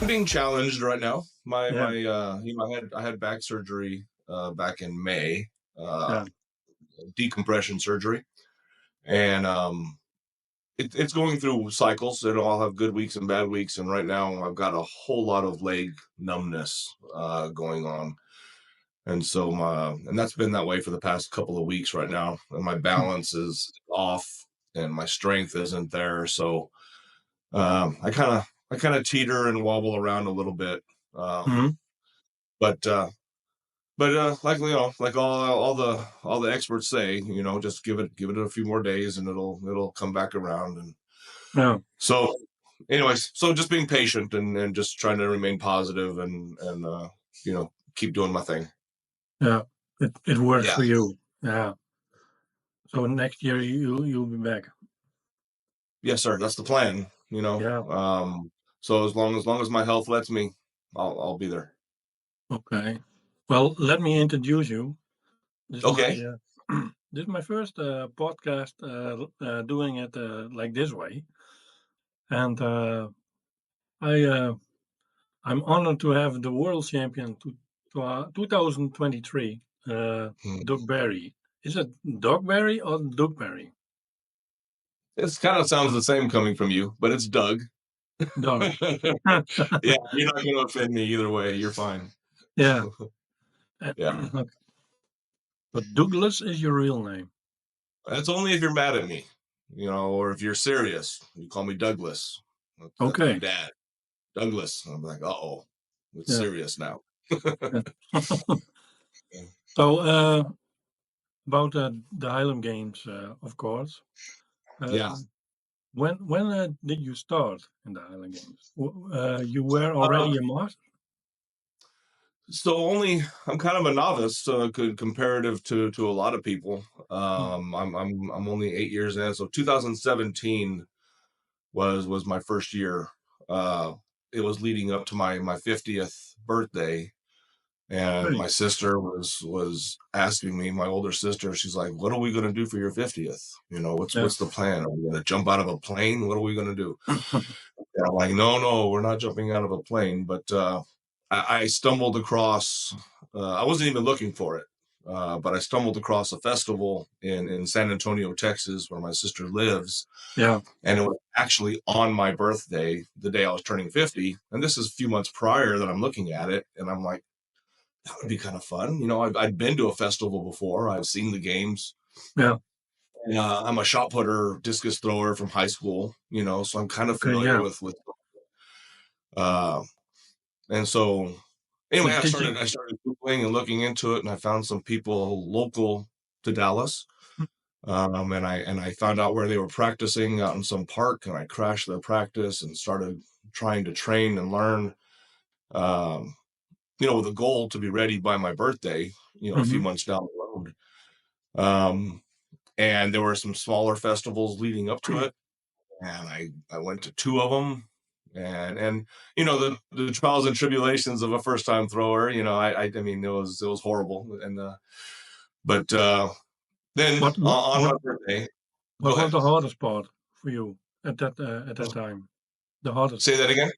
being challenged right now. Yeah, I had back surgery back in May, uh, yeah. decompression surgery, and it's going through cycles. It'll all have good weeks and bad weeks, and right now I've got a whole lot of leg numbness going on, and that's been that way for the past couple of weeks right now, and my Mm, balance is off, and my strength isn't there, so I kind of teeter and wobble around a little bit. Um, mhm. but like like all the experts say, just give it a few more days, and it'll come back around. And Yeah, so, anyways, so just being patient and just trying to remain positive and keep doing my thing. yeah. It works Yeah, for you. Yeah. So next year you'll be back. yes, sir. That's the plan. Yeah. So as long as my health lets me, I'll be there. Okay. Well, let me introduce you. This is my Okay. this is my first podcast doing it like this way, and I I'm honored to have the world champion 2023, Hmm. Doug Berry. Is it Doug Berry or Doug Berry? It's kind of sounds the same coming from you, but it's Doug. Doug. Yeah, you're not going to offend me either way. You're fine. Yeah. Yeah. But Douglas is your real name. That's only if you're mad at me, or if you're serious. You call me Douglas. That's my Okay. dad, Douglas. I'm like, oh, it's Yeah. serious now. Yeah. So, about the Highland Games, of course. Yeah. Um, when did you start in the Highland Games? You were Uh, already a master? so only I'm kind of a novice, comparative to a lot of people. Mm, I'm only 8 years in, so 2017 was my first year. Uh, it was leading up to my 50th birthday, and okay. my sister was asking me, my older sister, she's like, what are we going to do for your 50th? what's Yeah. what's the plan? Are we going to jump out of a plane? What are we going to do? And I'm like, no, we're not jumping out of a plane. But I stumbled across, I wasn't even looking for it, but I stumbled across a festival in San Antonio, Texas, where my sister lives, Yeah. and it was actually on my birthday, the day I was turning 50. And this is a few months prior that I'm looking at it, and I'm like, that would be kind of fun. I'd been to a festival before. I've seen the games. Yeah. And, I'm a shot putter, discus thrower from high school. So I'm kind of Okay. familiar Yeah. with. Uh, and so, So anyway, I did you? started I started googling and looking into it, and I found some people local to Dallas. And I found out where they were practicing out in some park, and I crashed their practice and started trying to train and learn. Um, with a goal to be ready by my birthday. A few Mhm. months down the road. Um, and there were some smaller festivals leading up to it, and I went to two of them, and the trials and tribulations of a first time thrower. I mean, it was horrible, and but then What what on what my birthday, what go was ahead. the hardest part for you at that time? The hardest Say that again.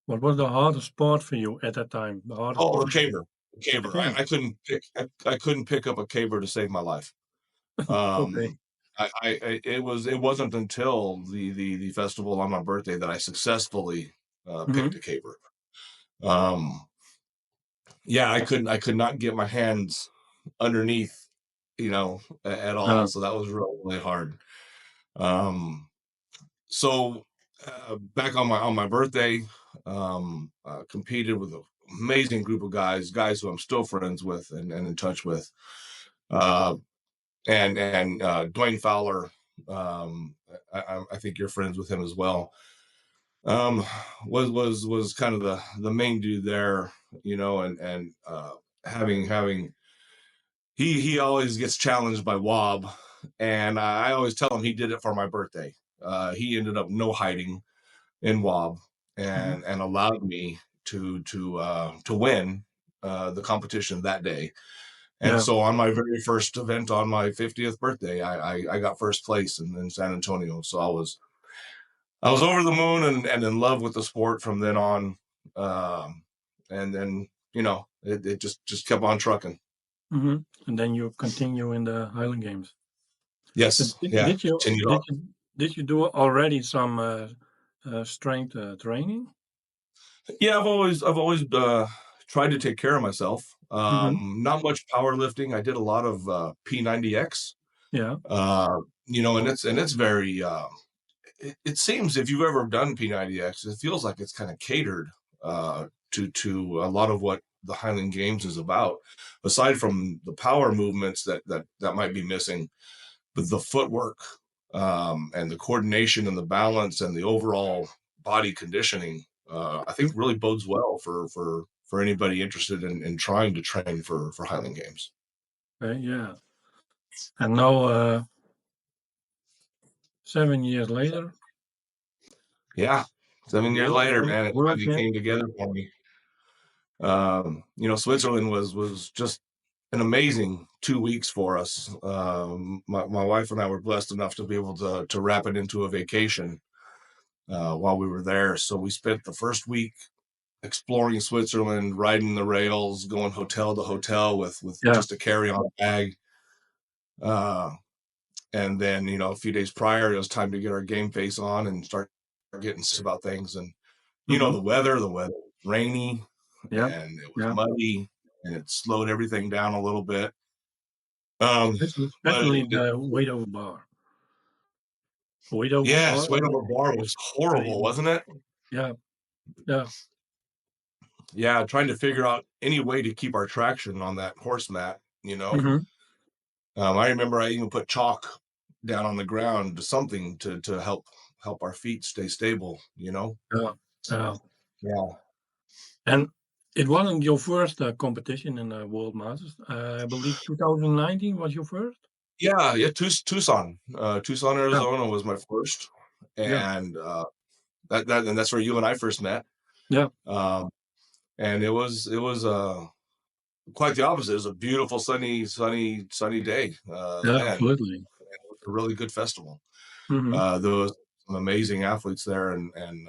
What was the hardest part for you at that time? The hardest Oh, the part? caver, the The caver. I camera. couldn't pick. I couldn't pick up a caver to save my life. Okay. Um, it wasn't until the festival on my birthday that I successfully picked Mhm. a caver. Um, yeah, I could not get my hands underneath, at all. Uh, So that was really, really hard. Um, so back on my birthday, competed with an amazing group of guys who I'm still friends with and in touch with. Uh, and Dwayne Fowler, I think you're friends with him as well. Um, was kind of the main dude there, and having he always gets challenged by Wob, and I always tell him he did it for my birthday. He ended up no hiding in Wob mhm. and allowed me to win the competition that day. And Yeah. so on my very first event on my 50th birthday, I got first place in San Antonio. So I was over the moon and in love with the sport from then on. um, and then it just kept on trucking. And then you continue in the Highland Games. But Yes, did yeah, did you continued on. did you did you do already some, strength, training? Yeah, I've always tried to take care of myself. Mhm. Not much powerlifting. I did a lot of P90X. Yeah. And it's very. It seems if you've ever done P90X, it feels like it's kind of catered to a lot of what the Highland Games is about. Aside from the power movements that might be missing, but the footwork and the coordination and the balance and the overall body conditioning, I think Mm. really bodes well for anybody interested in trying to train for Highland Games. Okay, yeah. And now, 7 years later, Yeah, 7 years later, man, it world finally champ. came together for me. Switzerland was just an amazing 2 weeks for us. My wife and I were blessed enough to be able to wrap it into a vacation while we were there. So we spent the first week exploring Switzerland, riding the rails, going hotel to hotel with Yeah. just a carry-on bag. Uh, and then, a few days prior, it was time to get our game face on and start getting serious about things. And Mhm. the weather was rainy Yeah. and it was Yeah. muddy and it slowed everything down a little bit. Um, but Especially the weight over bar. Weight over yeah, bar sweat over bar was is horrible, crazy. wasn't it? Yeah. Yeah. Yeah, trying to figure out any way to keep our traction on that horse mat. Mhm. I remember I even put chalk down on the ground, something to help our feet stay stable. Yeah. Yeah. Yeah. And it wasn't your first, competition in the World Masters. I believe 2019 was your first? Yeah, yeah, Tucson. Tucson, Yeah. Arizona was my first, Yeah. and, that's where you and I first met. Yeah. Um, and it was quite the opposite. It was a beautiful, sunny day, Yeah, then. absolutely. It was a really good festival. Mhm. There was some amazing athletes there and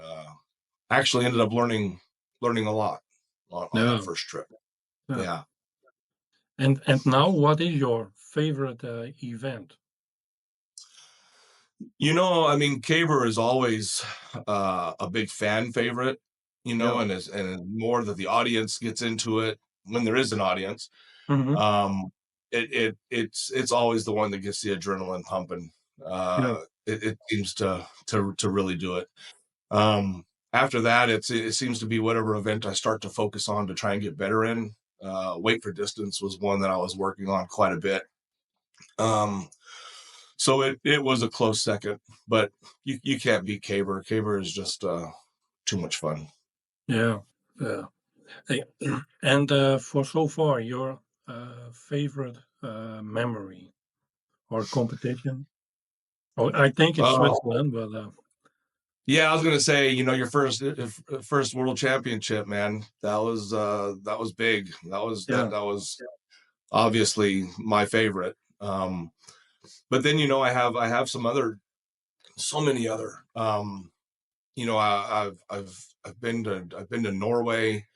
actually ended up learning a lot on that Yeah. first trip. Yeah. Yeah. And now what is your favorite, event? I mean, Caber is always a big fan favorite, Yeah. and more that the audience gets into it when there is an audience. Mhm. Um, it's always the one that gets the adrenaline pumping. Yeah. It seems to really do it. Um, After that, it seems to be whatever event I start to focus on to try and get better in. Weight for distance was one that I was working on quite a bit. Um, so it was a close second, but you can't beat Caber. Caber is just too much fun. Yeah. Yeah. Hey, and, for so far, your, favorite, memory or competition? Oh, I think it's Oh Switzerland, but, yeah, I was gonna say, your first world championship, man. That was big. yeah. That was obviously my favorite. But then I have so many other. I've been to Norway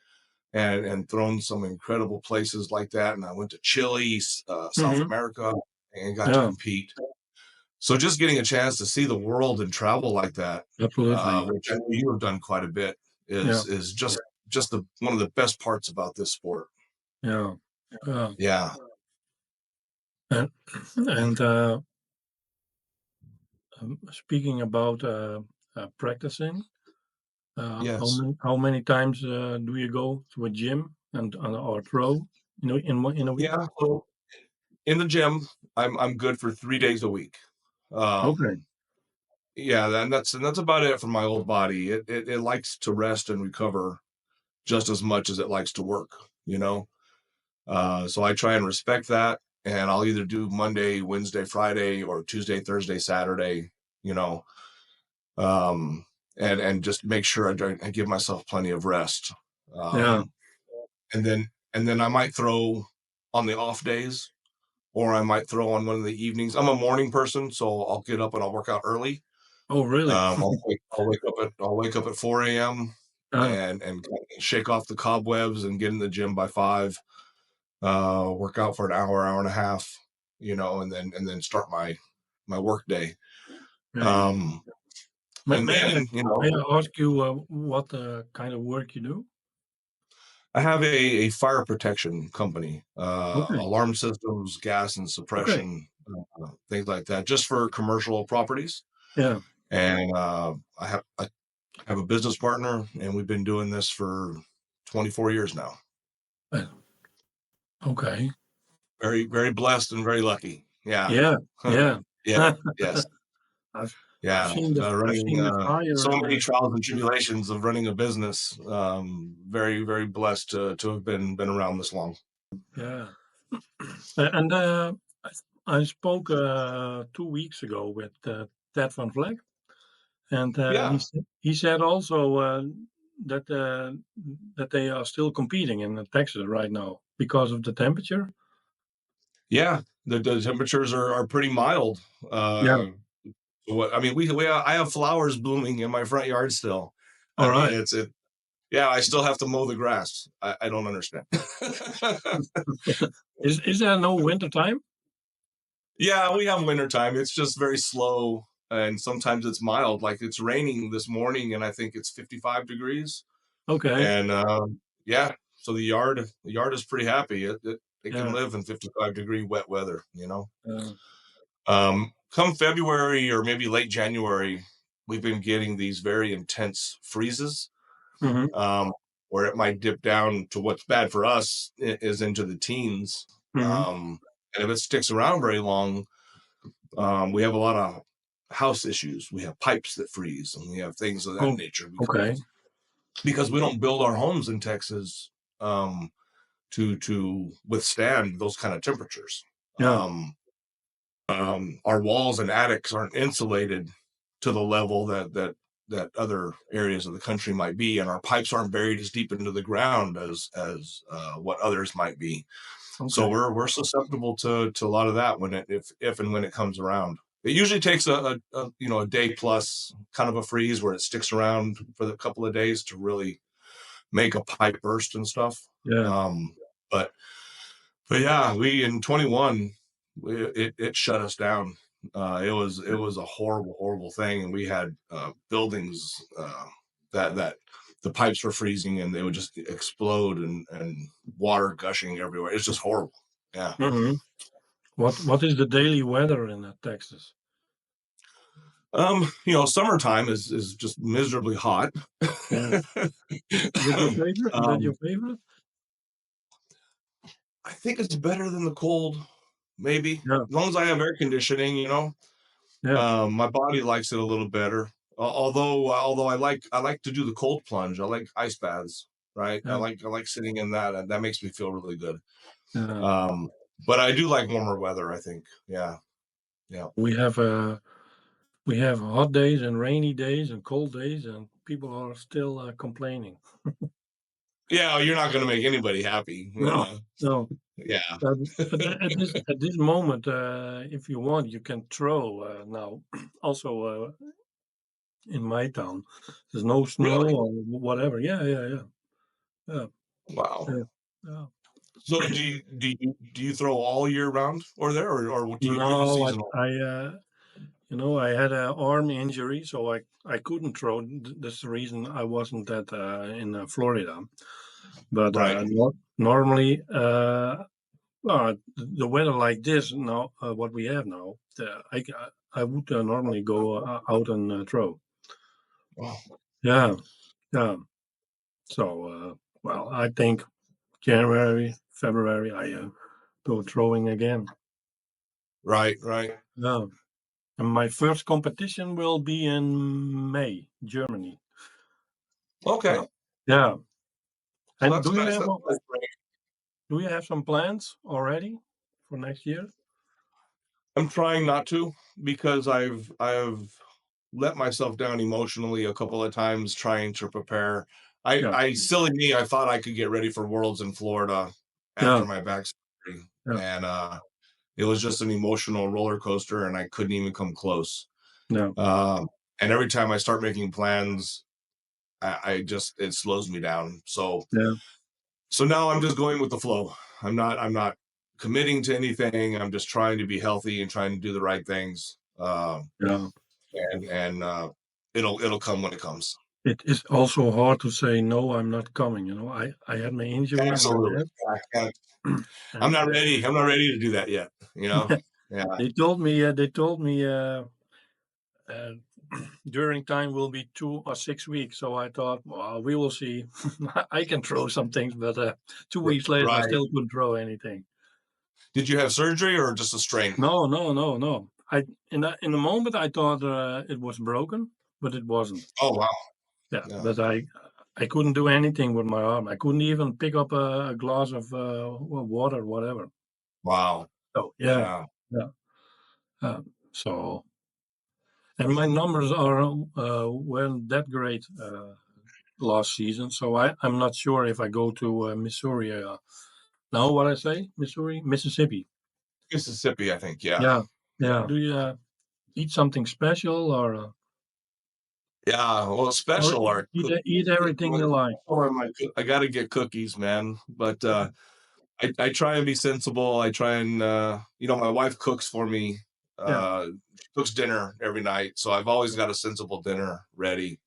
and thrown some incredible places like that, and I went to Chile, South Mhm. America, and got to Yeah, compete. So just getting a chance to see the world and travel like that, absolutely. which I know you have done quite a bit, Yeah. is just one of the best parts about this sport. Yeah. Yeah. Yeah. And and, speaking about, practicing, Yes. how many times, do you go to a gym or throw, in a week? Yeah. So in the gym, I'm good for 3 days a week. Okay. Yeah, and that's about it for my old body. It likes to rest and recover just as much as it likes to work. So I try and respect that, and I'll either do Monday, Wednesday, Friday, or Tuesday, Thursday, Saturday. You know, um, and just make sure I give myself plenty of rest. Yeah. Um, and then I might throw on the off days, or I might throw on one of the evenings. I'm a morning person, so I'll get up and I'll work out early. Oh, really? I'll wake up at 4 a.m. Uh, and shake off the cobwebs and get in the gym by 5, work out for an hour, hour and a half, and then start my work day. yeah. Um, May, and may I then, may I ask you what kind of work you do? I have a fire protection company, Okay. alarm systems, gas and Okay. suppression, things like that, just for commercial properties. Yeah. And I have a business partner, and we've been doing this for 24 years now. Uh, okay. Very, very blessed and very lucky. Yeah. Yeah. Yeah. Yeah. Yes. I've I've Yeah. seen Running the fire so and many trials and tribulations of running a business. Very, very blessed to have been around this long. yeah. And I spoke 2 weeks ago with Ted van Vleck, and Yeah. he said also that that they are still competing in Texas right now because of the temperature. Yeah. The temperatures are pretty mild. Yeah. What I mean, I have flowers blooming in my front yard still. All I mean, right. yeah, I still have to mow the grass. I don't understand. Is there no winter time? Yeah, we have winter time. It's just very slow, and sometimes it's mild. Like it's raining this morning, and I think it's 55 degrees. Okay. And yeah, so the yard is pretty happy. It can Yeah. live in 55-degree wet weather. Uh, Come February or maybe late January, we've been getting these very intense freezes, mhm. um, where it might dip down to what's bad for us is into the teens. Mhm. And if it sticks around very long, we have a lot of house issues. We have pipes that freeze, and we have things of that Oh, nature okay. because we don't build our homes in Texas um, to withstand those kind of temperatures. Yeah. Um, our walls and attics aren't insulated to the level that other areas of the country might be, and our pipes aren't buried as deep into the ground as what others might be. So Okay. we're susceptible to a lot of that when it if and when it comes around. It usually takes a day plus kind of a freeze where it sticks around for a couple of days to really make a pipe burst and stuff. Yeah. Um, but but yeah, we in 21 it shut us down. It was a horrible horrible thing, and we had buildings that the pipes were freezing and they would just explode and water gushing everywhere. It's just horrible. Yeah. Mhm. What is the daily weather in Texas? Summertime is just miserably hot. Yeah. That your favorite? That um, your favorite? I think it's better than the cold, maybe. Yeah. As long as I have air conditioning. Yeah. My body likes it a little better. Although I like to do the cold plunge. I like ice baths, right? I Yeah. like I like sitting in that, and that makes me feel really good. Yeah. Um, but I do like warmer weather, I think. Yeah. Yeah. We have we have hot days and rainy days and cold days, and people are still complaining. Yeah, you're not gonna make anybody happy. No, Yeah. no. Yeah. But at this moment, if you want, you can throw now. Also, in my town, there's no snow Really? or whatever. Yeah, yeah, yeah, yeah, Wow. yeah. Yeah. So do you throw all year round or there, or are you No, seasonal? I had an arm injury, so I couldn't throw. That's the reason I wasn't at in Florida. But Right. normally, the weather like this now, what we have now, I would normally go out and throw. Wow. Yeah, yeah. So, well, I think January, February, I go throwing again. Right. Right. Yeah. And my first competition will be in May, Germany. Okay. So, yeah. So And that's nice. That's nice. do you have some plans already for next year? I'm trying not to because I've let myself down emotionally a couple of times trying to prepare. Yeah, Silly me, I thought I could get ready for Worlds in Florida yeah, after my back surgery, yeah, and it was just an emotional roller coaster, and I couldn't even come close. yeah. Um, and every time I start making plans, I just it slows me down. Yeah, So now I'm just going with the flow. I'm not committing to anything. I'm just trying to be healthy and trying to do the right things. yeah. And it'll come when it comes. It is also hard to say, "No, I'm not coming," I had my injury in my Absolutely. head, I'm and, not ready. I'm not ready to do that yet. Yeah. they told me, uh, during time will be 2 or 6 weeks, so I thought, "Well, we will see." I can throw some things, but, 2 weeks later, I Right. still couldn't throw anything. Did you have surgery or just a strain? No, no, no, no. In the moment, I thought, it was broken, but it wasn't. Oh wow. Yeah, Yeah. but I couldn't do anything with my arm. I couldn't even pick up a glass of, water, whatever. Wow. So, yeah, Yeah. yeah, so and my numbers weren't that great, last season, so I'm not sure if I go to, Missouri, no, what I say? Missouri? Mississippi. Mississippi, I think. Yeah. Yeah, Yeah. yeah. Do you, eat something special Yeah. Well, or special are eat everything you like? I got to get cookies, man. But I try and be sensible. I try and my wife cooks for me. Yeah, She cooks dinner every night, so I've always got a sensible dinner ready.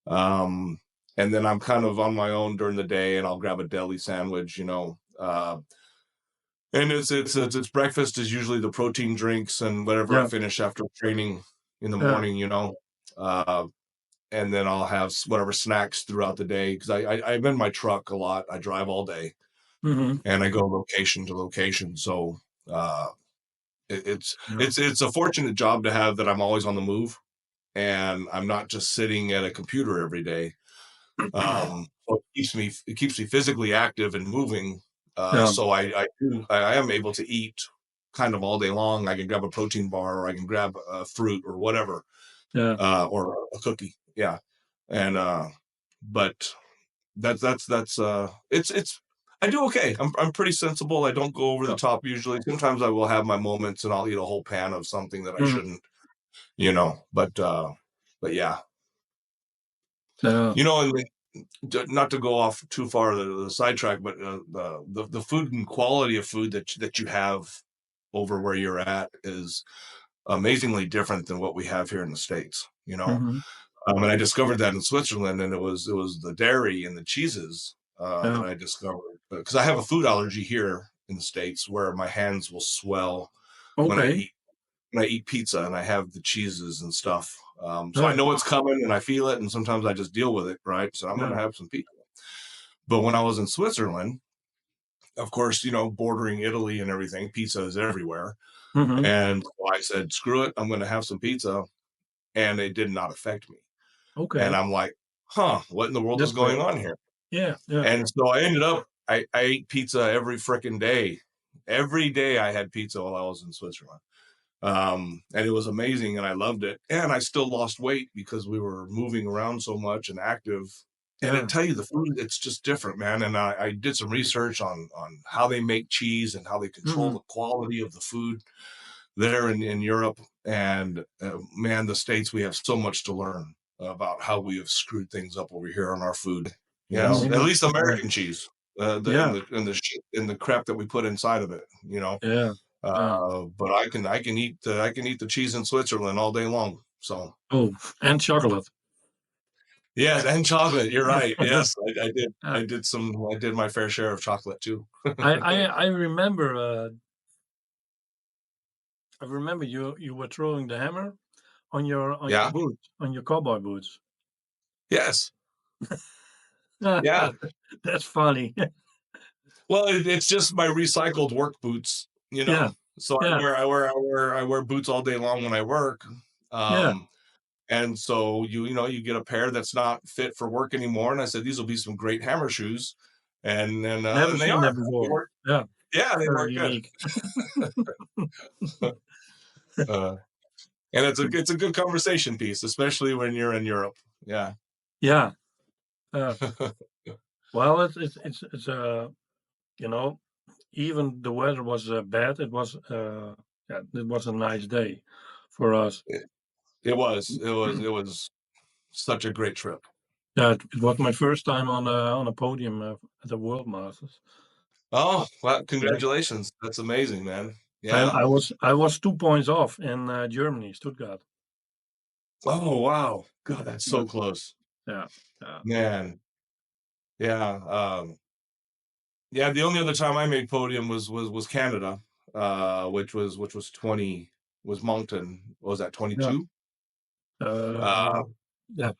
Um, and then I'm kind of on my own during the day, and I'll grab a deli sandwich. And it's breakfast is usually the protein drinks and whatever I yeah, finish after training in the yeah. morning. Uh, and then I'll have whatever snacks throughout the day because I'm in my truck a lot. I drive all day Mhm. and I go location to location. So uh, Yeah. it's a fortunate job to have that I'm always on the move and I'm not just sitting at a computer every day. So it keeps me physically active and moving. Yeah, So I am able to eat kind of all day long. I can grab a protein bar or I can grab a fruit or whatever, yeah, or a cookie. Yeah, and but it's I do okay. I'm pretty sensible. I don't go over the yeah. top usually. Sometimes I will have my moments and I'll eat a whole pan of something that I Mhm. shouldn't, you know. But yeah, Yeah, and not to go off too far the sidetrack, but the food and quality of food that you have over where you're at is amazingly different than what we have here in the States. mhm. And I discovered that in Switzerland, and it was the dairy and the cheeses that Yeah. I discovered because I have a food allergy here in the States where my hands will swell when I Okay. eat when I eat pizza and I have the cheeses and stuff. So I Yeah, know it's coming and I feel it, and sometimes I just deal with it, right? So I'm going yeah. to have some pizza. But when I was in Switzerland, of course, bordering Italy and everything, pizza is everywhere. Mhm. And so I said, screw it, I'm going to have some pizza. And it did not affect me. And Okay. I'm like, huh, what in the world is That's going great. on here? Yeah, yeah, And so I ended up, I ate pizza every freaking day. Every day I had pizza while I was in Switzerland. And it was amazing and I loved it. And I still lost weight because we were moving around so much and active. And I yeah. tell you, the food, it's just different, man. And I did some research on how they make cheese and how they control Mhm. the quality of the food there in Europe. And man, the States, we have so much to learn about how we have screwed things up over here on our food. Yes, At yeah, least yeah. American cheese, Yeah, in the crap that we put inside of it. yeah, yeah. But I can eat the cheese in Switzerland all day long. So Oh, and chocolate. yes, and chocolate. You're right. Yes, I did. Uh, I did my fair share of chocolate too. I remember, you were throwing the hammer on your Yeah. boots, on your cowboy boots. Yes. Yeah. That's funny. Well, it's just my recycled work boots. Yeah, So yeah, I wear boots all day long when I work. yeah. Um, and so you get a pair that's not fit for work anymore. And I said these will be some great hammer shoes, Never and they seen are. that They before. work. Yeah, Yeah, they very work good. unique. Uh, and it's a good conversation piece, especially when you're in Europe. Yeah. Yeah, uh, well, you know, even the weather was, bad, yeah, it was a nice day for us. it, it was such a great trip. Yeah, it was my first time on a podium at the World Masters. Oh, well, Yeah. congratulations. That's amazing, man. And Yeah. I was 2 points off in Germany, Stuttgart. Oh, wow. God, that's Yeah, so close. yeah, yeah, Man. Yeah. Yeah, the only other time I made podium was Canada, which was 20 was Moncton. What was that, yeah. 22? Uh, Uh, yeah.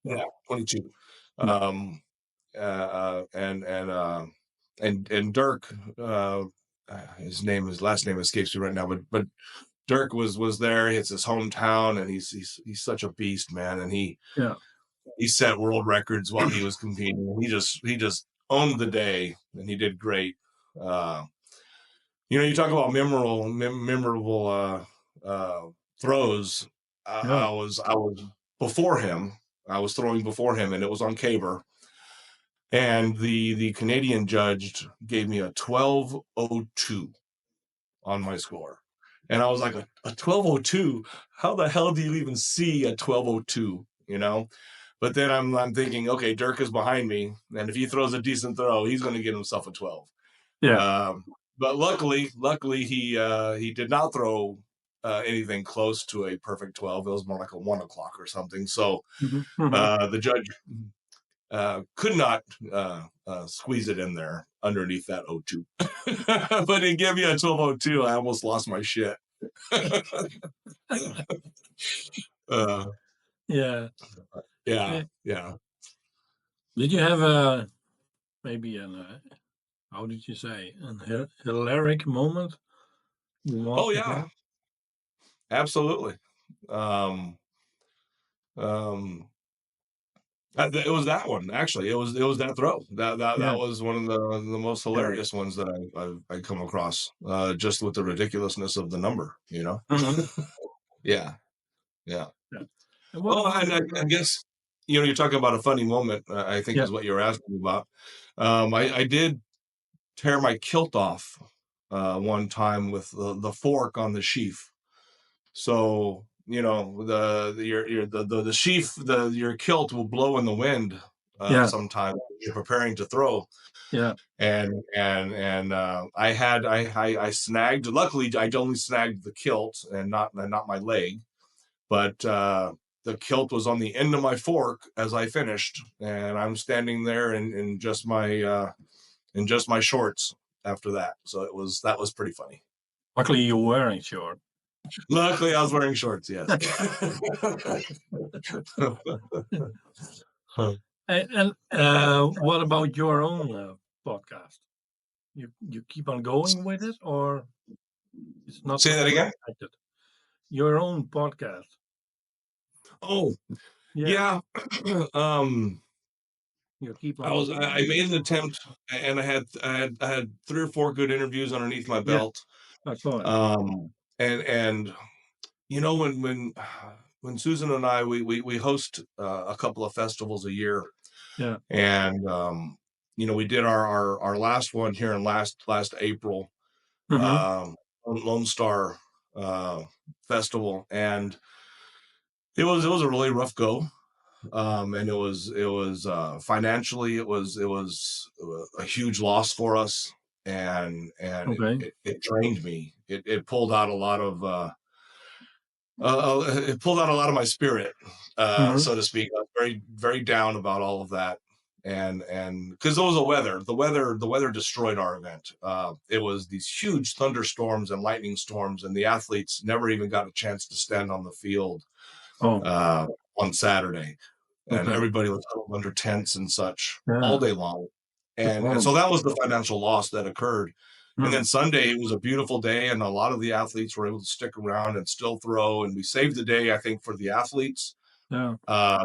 yeah, 22. Yeah, Um, and Dirk, his last name escapes me right now, but Dirk was there. It's his hometown, and he's such a beast, man. And yeah, he set world records while he was competing. He just owned the day, and he did great. Uh, you talk about memorable throws. yeah, I was before him. I was throwing before him, and it was on caber. And the Canadian judge gave me a 12:02 on my score. And I was like, a 12:02? How the hell do you even see a 12:02? But then I'm thinking, okay, Dirk is behind me, and if he throws a decent throw, he's going to get himself a 12. yeah. Um, but luckily, he did not throw anything close to a perfect 12. It was more like a 1 o'clock or something. So Mhm, mhm. the judge could not squeeze it in there underneath that 02. But he gave me a 12:02. I almost lost my shit. uh, Yeah. yeah, Eh, yeah. did you have a maybe how did you say, an hilaric moment you want Oh to yeah, share? absolutely. Um, um, it was that one actually. It was that throw. That Yeah, was one of the most yeah. hilarious ones that I come across. Just with the ridiculousness of the number. Mhm, Yeah, yeah. yeah. And what Well, about and I guess you're talking about a funny moment. I think yeah, is what you're asking about. I did tear my kilt off one time with the fork on the sheaf. So the sheaf your kilt will blow in the wind yeah, sometimes when you're preparing to throw, yeah, and I snagged. Luckily, I only snagged the kilt and not my leg, but the kilt was on the end of my fork as I finished, and I'm standing there in just my shorts after that. So that was pretty funny. luckily you're wearing short. Luckily, I was wearing shorts. Yes. And, what about your own, podcast? You keep on going with it, or it's not Say so that much again. affected? Your own podcast. Oh, Yeah, yeah. um, you keep I on was doing I it. made an attempt, and I had 3 or 4 good interviews underneath my Yeah, belt. I saw it. And when Susan and I we host a couple of festivals a year, Yeah. and we did our last one here in last April, Mhm. um, Lone Star uh, Festival, and it was a really rough go. And it was financially it was a huge loss for us, and Okay. it drained me. It pulled out a lot of it pulled out a lot of my spirit, Mhm. so to speak. I was very very down about all of that, and because it was the weather destroyed our event. It was these huge thunderstorms and lightning storms, and the athletes never even got a chance to stand on the field Oh, uh, on Saturday, and okay. everybody was huddled under tents and such all Yeah, day long. that's And so horrible. that was the financial loss that occurred. And then Mm. Sunday, it was a beautiful day, and a lot of the athletes were able to stick around and still throw. And we saved the day, I think, for the athletes, Yeah, uh,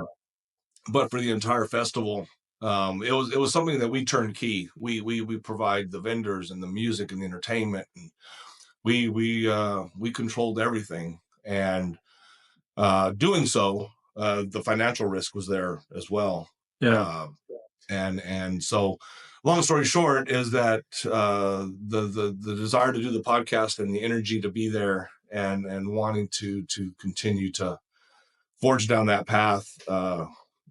but for the entire festival, it was something that we turned key. We provide the vendors and the music and the entertainment, and we controlled everything. And doing so, the financial risk was there as well. yeah, Uh, and so, long story short, is that the desire to do the podcast and the energy to be there and wanting to continue to forge down that path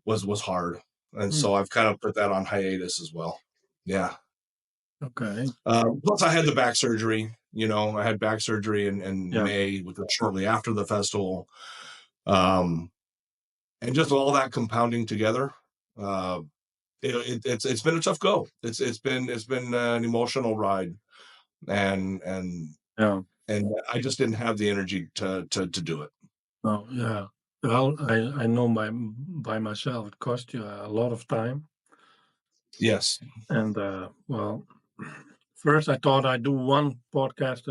was hard, and Mm, so I've kind of put that on hiatus as well. Yeah. okay. Plus, I had the back surgery. I had back surgery in Yeah. May, which was shortly after the festival, um, and just all that compounding together. Uh, it's been a tough go. It's been an emotional ride, and and Yeah. and I just didn't have the energy to do it. Oh, yeah. Well, I know by myself it cost you a lot of time, Yes. and well, first I thought I'd do one podcast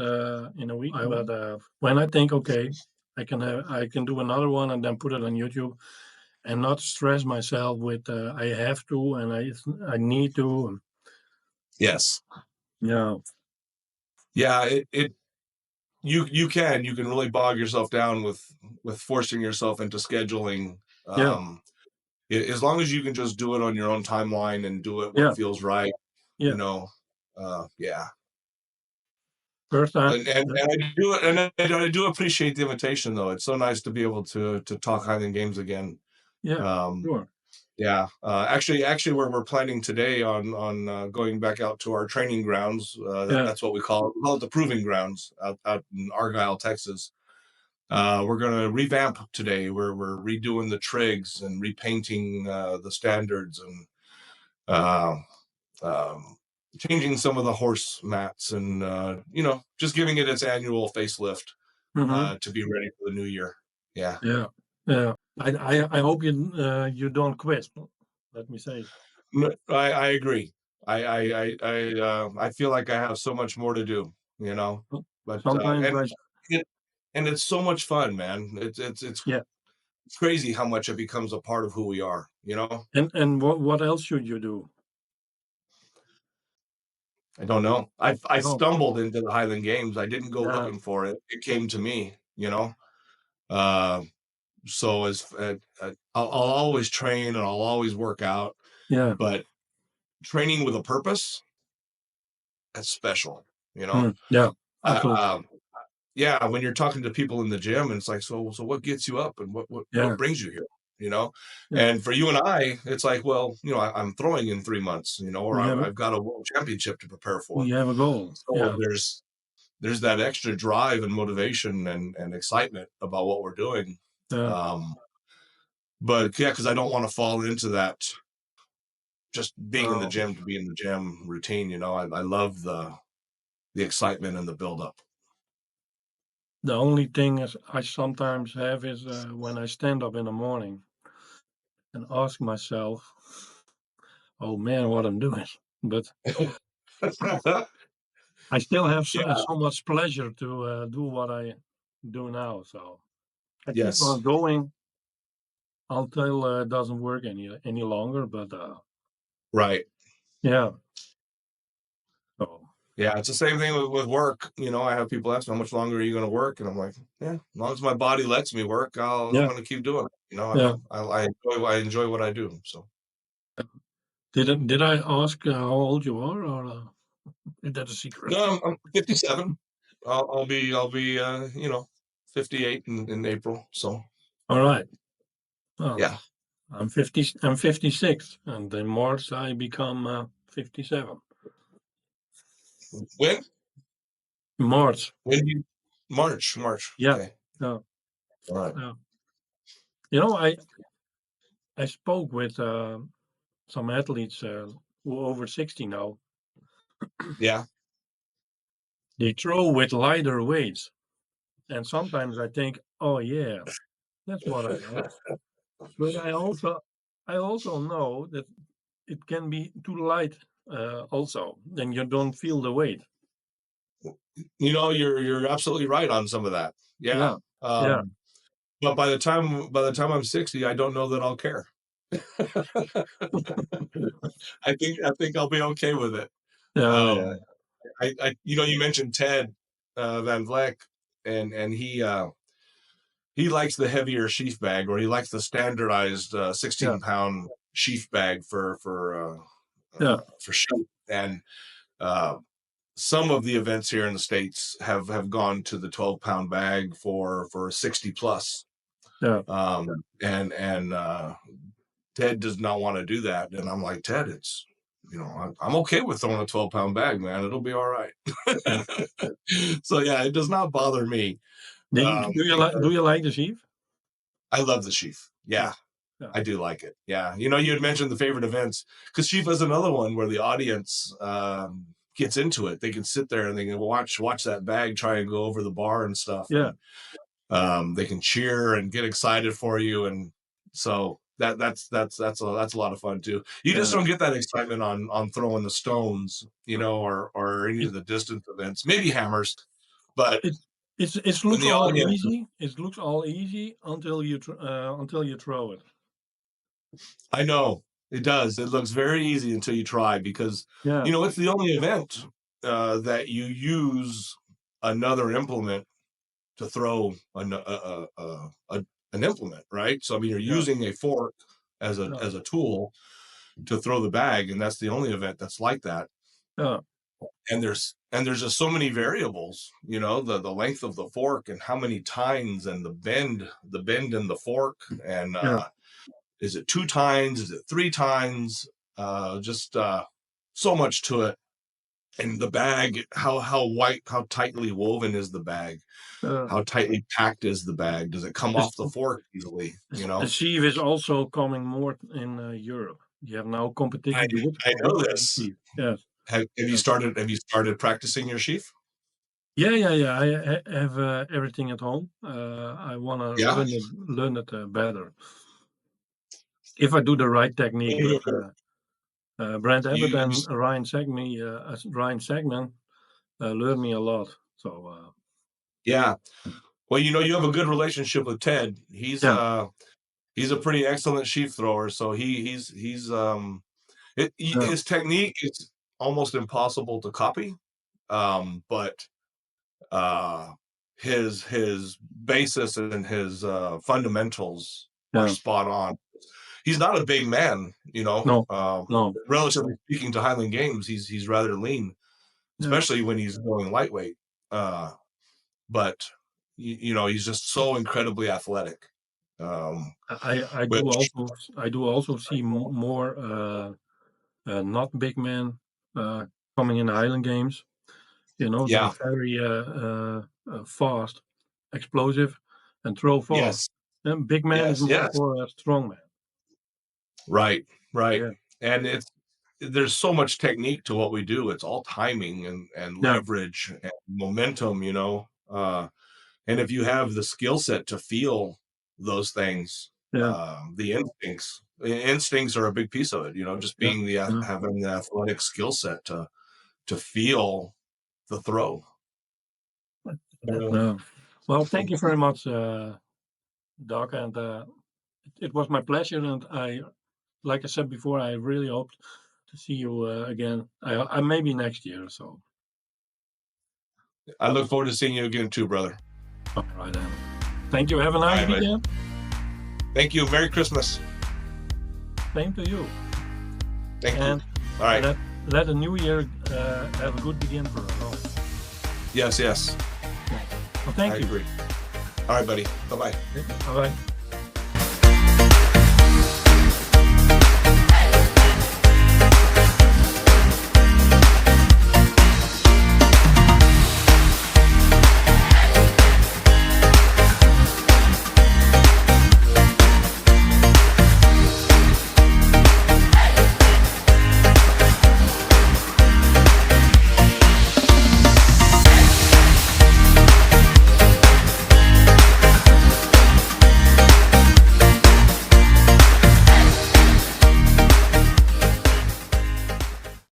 in a week, but when I think, okay, I can do another one and then put it on YouTube and not stress myself with I have to and I need to. Yes. Yeah. Yeah. It you can really bog yourself down with forcing yourself into scheduling. Yeah. As long as you can just do it on your own timeline and do it when Yeah. it feels right, you Yeah. know. Yeah. First time. And I do it, and I do appreciate the invitation, though. It's so nice to be able to talk Highland games again. Yeah. Um, Sure. yeah, actually, we're planning today on going back out to our training grounds. Yeah. That's what we call it the proving grounds out in Argyle, Texas. We're going to revamp today. We're redoing the trigs and repainting the standards and uh, um, changing some of the horse mats and just giving it its annual facelift Hmm. to be ready for the new year. Yeah. Yeah. Yeah. I hope you don't quit. Let me say. I agree. I feel like I have so much more to do, Well, but sometimes it, and it's so much fun, man. It's yeah. crazy how much it becomes a part of who we are. And what else should you do? I don't know. I No. stumbled into the Highland Games. I didn't go Yeah. looking for it. It came to me. Uh, so I'll always train and I'll always work out, Yeah. but training with a purpose, that's special. You know. Mm, yeah. Uh, Absolutely. um, yeah, when you're talking to people in the gym, and it's like, so what gets you up, and what Yeah. brings you here? You know, Yeah. and for you and I, it's like, well, I'm throwing in 3 months, or We have a I've got a world championship to prepare for. we have a goal. So Yeah. there's that extra drive and motivation and excitement about what we're doing. Yeah. Um, but yeah, because I don't want to fall into that just being in the No. gym to be in the gym routine. I love the excitement and the build up. The only thing is I sometimes have is when I stand up in the morning and ask myself, "Oh man, what I'm doing." But I still have Yeah. so much pleasure to do what I do now. So I keep Yes. on going until it doesn't work any longer. But Right. yeah. So Yeah, it's the same thing with work. I have people ask me, how much longer are you going to work? And I'm like, yeah, as long as my body lets me work, I'm yeah. going to keep doing it. Yeah. I enjoy what I do. So Did I ask how old you are, or is that a secret? no, I'm 57. I'll be 58 in April. So All right. Well, yeah. I'm 50. I'm 56, and in March I become 57. When March. when you March. Yeah. Okay. Yeah. All right. Yeah. You know, I spoke with some athletes who are over 60 now. Yeah. They throw with lighter weights, and sometimes I think, oh yeah, that's what I like. But I also know that it can be too light. Also, then you don't feel the weight. You're absolutely right on some of that. Yeah. Yeah. Yeah. But by the time I'm 60, I don't know that I'll care. I think I'll be okay with it. Yeah. Yeah. Um, you mentioned Ted Van Vleck, and he likes the heavier sheath bag, or he likes the standardized Yeah. 16-pound sheath bag Yeah. for sheep. And uh, some of the events here in the states have gone to the 12-pound bag for 60 plus. Yeah. And Ted does not want to do that. And I'm like, Ted, it's, I'm okay with throwing a 12-pound bag, man. It'll be all right. Yeah. So yeah, it does not bother me. Do you like the sheaf? I love the sheaf. Yeah. Yeah, Yeah. I do like it. Yeah. You had mentioned the favorite events, because sheaf is another one where the audience gets into it. They can sit there and they can watch that bag try and go over the bar and stuff. Yeah. And they can cheer and get excited for you. And so that's a lot of fun too. You just Yeah. don't get that excitement on throwing the stones, or any It of the distance events, maybe hammers, but it it when looks the all audience, easy. It looks all easy until you throw it. I know it does. It looks very easy until you try, because Yeah. it's the only event that you use another implement to throw an implement, right? So I mean, you're Yeah. using a fork as a Yeah. as a tool to throw the bag, and that's the only event that's like that. Yeah. And there's just so many variables, the length of the fork and how many tines, and the bend in the fork, and Yeah. is it 2 tines? Is it 3 tines? Just so much to it. And the bag, how tightly woven is the bag? Uh, How tightly packed is the bag? Does it come this off the fork easily? the sheaf is also coming more in Europe. You have now I competition I with know the this. sheaf. Yes. Yes. Have you started practicing your sheaf? Yeah, yeah, yeah. I have everything at home. I want to Yeah. learn it better. If I do the right technique with Brent You, Abbott you and Ryan Segman, learned me a lot. So yeah. Well, you have a good relationship with Ted. yeah, He's a pretty excellent sheaf thrower. So he's yeah, his technique is almost impossible to copy. But uh his basis and his fundamentals are yeah. spot on. He's not a big man, No, no, relatively speaking to Highland Games. He's rather lean, yeah. especially when he's going lightweight. But he's just so incredibly athletic. Um, which I do also see more not big men coming in the Highland Games. They're Yeah, very fast, explosive, and throw far. yes, And big man is yes, more yes, for a strong man. right, right. Yeah, And there's so much technique to what we do. It's all timing and yeah, leverage and momentum, and if you have the skill set to feel those things, yeah, the instincts are a big piece of it. Just yeah, being yeah. having the athletic skill set to feel the throw. No. Well, thank you very much, Doc, and it was my pleasure. And like I said before, I really hope to see you again. I maybe next year. So, I look forward to seeing you again too, brother. all right, then. Thank you. Have a All nice right, buddy. weekend. Thank you. Merry Christmas. Same to you. Thank you. And All right. let the new year have a good begin for us all. Yes, yes. Well, thank I you. agree. All right, buddy. Bye-bye. Bye bye.